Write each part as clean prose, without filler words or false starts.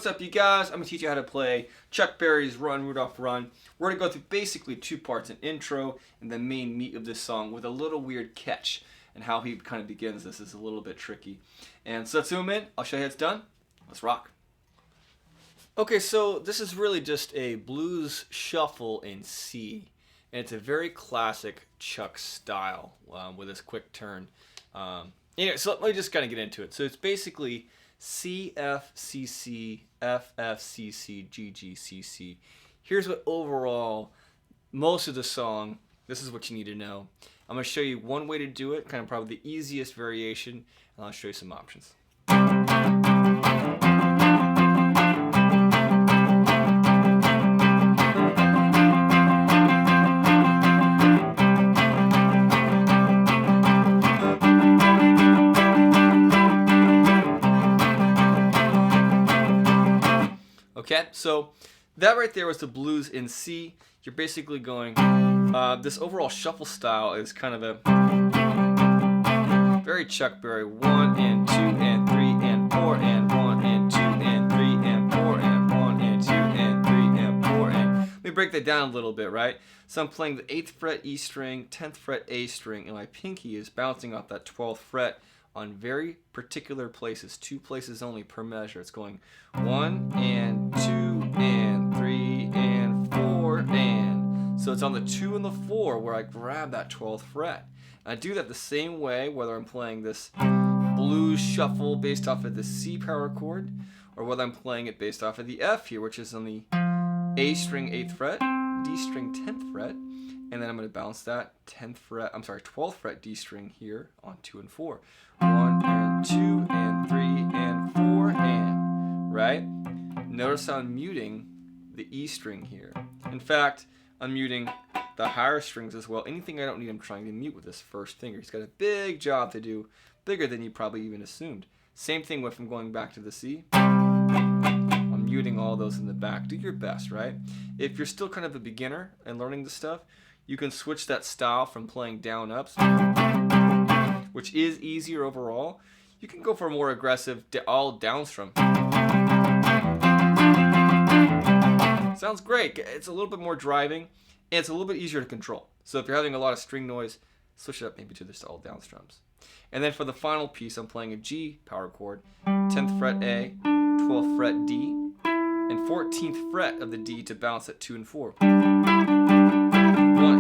up, you guys? I'm going to teach you how to play Chuck Berry's Run, Rudolph Run. We're going to go through basically 2 parts, an intro and the main meat of this song with a little weird catch. And how he kind of begins this is a little bit tricky. And so let's zoom in. I'll show you how it's done. Let's rock. Okay, so this is really just a blues shuffle in C. And it's a very classic Chuck style with this quick turn. Anyway, so let me just kind of get into it. So it's basically C, F, C, C, F, F, C, C, G, G, C, C. Here's what overall, most of the song, this is what you need to know. I'm going to show you one way to do it, kind of probably the easiest variation, and I'll show you some options. Okay, so that right there was the blues in C. You're basically going, this overall shuffle style is kind of a very Chuck Berry. 1 and 2 and 3 and 4 and 1 and 2 and 3 and 4 and 1 and 2 and 3 and 4 and... Let me break that down a little bit, right? So I'm playing the 8th fret E string, 10th fret A string, and my pinky is bouncing off that 12th fret on very particular places, 2 places only per measure. It's going 1 and 2 and 3 and 4 and... So it's on the 2 and the 4 where I grab that 12th fret. And I do that the same way whether I'm playing this blues shuffle based off of the C power chord or whether I'm playing it based off of the F here, which is on the A string 8th fret, D string 10th fret, and then I'm going to bounce that 12th fret D string here on 2 and 4. 1 and 2 and 3 and 4 and, right? Notice how I'm muting the E string here. In fact, I'm muting the higher strings as well. Anything I don't need, I'm trying to mute with this first finger. He's got a big job to do, bigger than you probably even assumed. Same thing if I'm going back to the C. I'm muting all those in the back. Do your best, right? If you're still kind of a beginner and learning this stuff, you can switch that style from playing down ups, which is easier overall. You can go for a more aggressive all down strum. Sounds great. It's a little bit more driving, and it's a little bit easier to control. So if you're having a lot of string noise, switch it up maybe to just all down strums. And then for the final piece, I'm playing a G power chord, 10th fret A, 12th fret D, and 14th fret of the D to bounce at 2 and 4. 1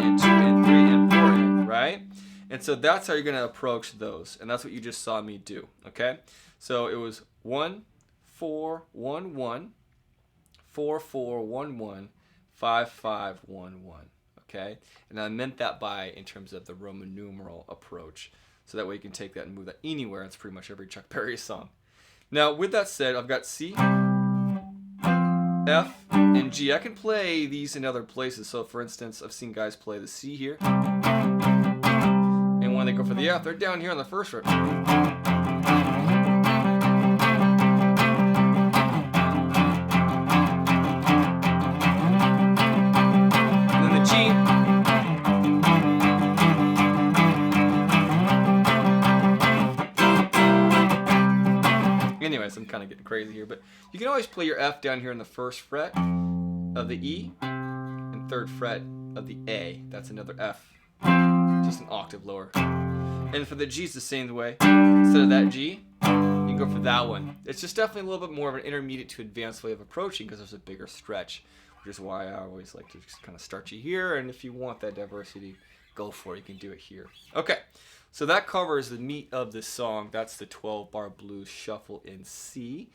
and 2 and 3 and 4 and, right? And so that's how you're going to approach those. And that's what you just saw me do, okay? So it was 1, 4, 1, 1, 4, 4, 1, 1, 5, 5, 1, 1, okay? And I meant that by in terms of the Roman numeral approach. So that way you can take that and move that anywhere. It's pretty much every Chuck Berry song. Now, with that said, I've got C, F, and G. I can play these in other places. So for instance, I've seen guys play the C here. And when they go for the F, they're down here on the first fret. And then the G. Anyways, I'm kind of getting crazy here, but you can always play your F down here in the first fret of the E and 3rd fret of the A. That's another F, just an octave lower. And for the G, it's the same way. Instead of that G, you can go for that one. It's just definitely a little bit more of an intermediate to advanced way of approaching because there's a bigger stretch, which is why I always like to just kind of start you here. And if you want that diversity, go for it. You can do it here. Okay. So that covers the meat of this song. That's the 12-bar blues shuffle in C.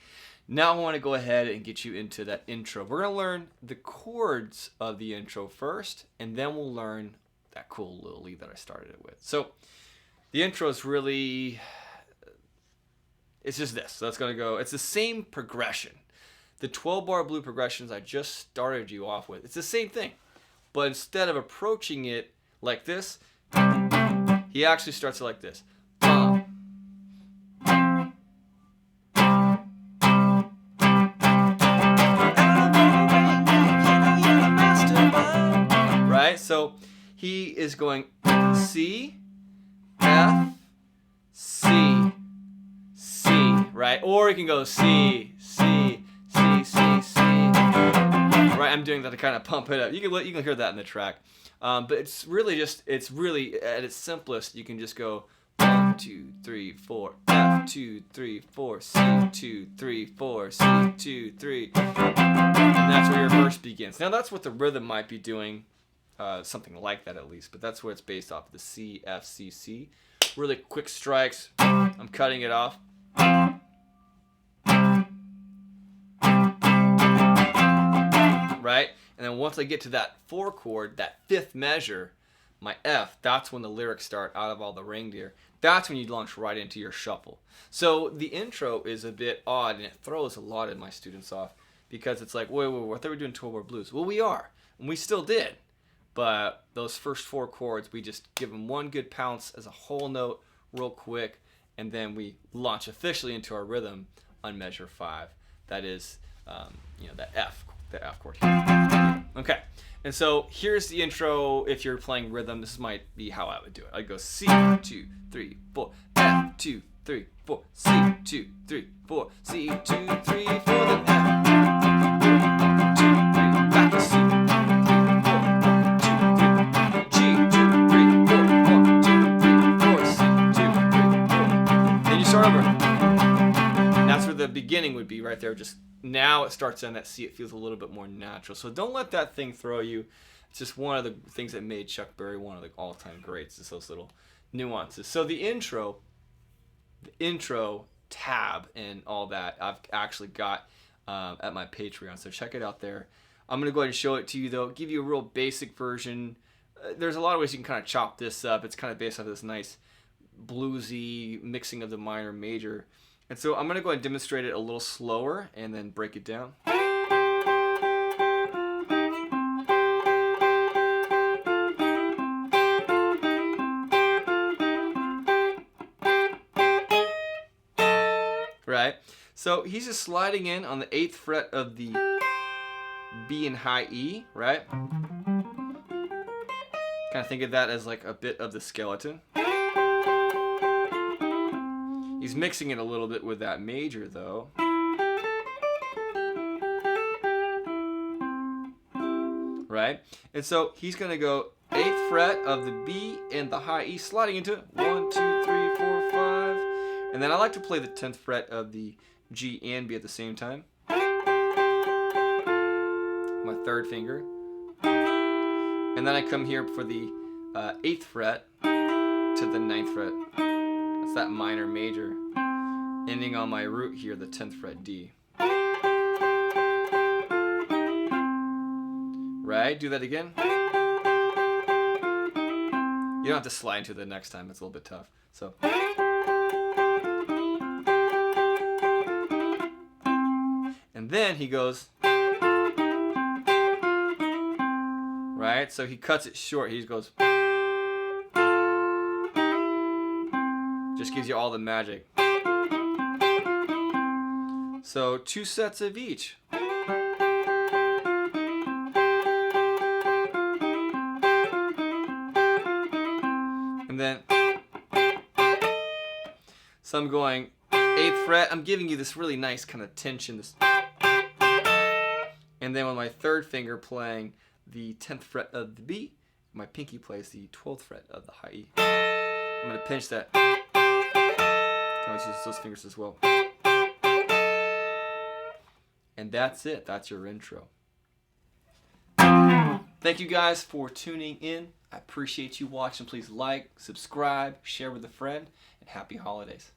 Now I want to go ahead and get you into that intro. We're going to learn the chords of the intro first, and then we'll learn that cool little lead that I started it with. So the intro is really, it's just this. So it's going to go, it's the same progression. The 12-bar blue progressions I just started you off with, it's the same thing. But instead of approaching it like this, he actually starts it like this. Right? So he is going C, F, C, C, right? Or he can go C, C, C, I'm doing that to kind of pump it up. You can hear that in the track. But it's really at its simplest. You can just go 1, 2, 3, 4, F 2, 3, 4, C 2, 3, 4, C 2, 3, and that's where your verse begins. Now that's what the rhythm might be doing, something like that at least. But that's what it's based off, the C, F, C, C. Really quick strikes. I'm cutting it off. Right? And then once I get to that 4 chord, that 5th measure, my F, that's when the lyrics start out of all the reindeer. That's when you launch right into your shuffle. So the intro is a bit odd, and it throws a lot of my students off because it's like, wait, I thought we were doing 12-bar blues. Well, we are, and we still did. But those first 4 chords, we just give them one good pounce as a whole note real quick, and then we launch officially into our rhythm on measure 5. That is, that F chord here. Okay, and so here's the intro. If you're playing rhythm, this might be how I would do it. I'd go C 2, 3, 4, F 2, 3, 4, C 2, 3, 4, C 2, 3, 4, then F 2, 3, back to C 4, 2, 3, G 2, 3, 4, 1, 2, 3, 4, C 2, 3, 4. Then you start over. That's where the beginning would be right there. Just now it starts on that C. It feels a little bit more natural. So don't let that thing throw you. It's just one of the things that made Chuck Berry one of the all-time greats, is those little nuances. So the intro tab and all that, I've actually got at my Patreon. So check it out there. I'm going to go ahead and show it to you, though. Give you a real basic version. There's a lot of ways you can kind of chop this up. It's kind of based off this nice bluesy mixing of the minor major. And so I'm going to go ahead and demonstrate it a little slower and then break it down. Right? So he's just sliding in on the 8th fret of the B and high E, right? Kind of think of that as like a bit of the skeleton. He's mixing it a little bit with that major, though. Right? And so he's going to go 8th fret of the B and the high E, sliding into it. 1, 2, 3, 4, 5. And then I like to play the 10th fret of the G and B at the same time. My 3rd finger. And then I come here for the 8th fret to the 9th fret. That's that minor major. Ending on my root here, the 10th fret D. Right? Do that again. You don't have to slide into the next time. It's a little bit tough. So. And then he goes. Right? So he cuts it short. He just goes. Just gives you all the magic. So 2 sets of each. And then, so I'm going 8th fret. I'm giving you this really nice kind of tension. And then with my 3rd finger playing the 10th fret of the B, my pinky plays the 12th fret of the high E. I'm going to pinch that. I always use those fingers as well. And that's it. That's your intro. Thank you guys for tuning in. I appreciate you watching. Please like, subscribe, share with a friend, and happy holidays.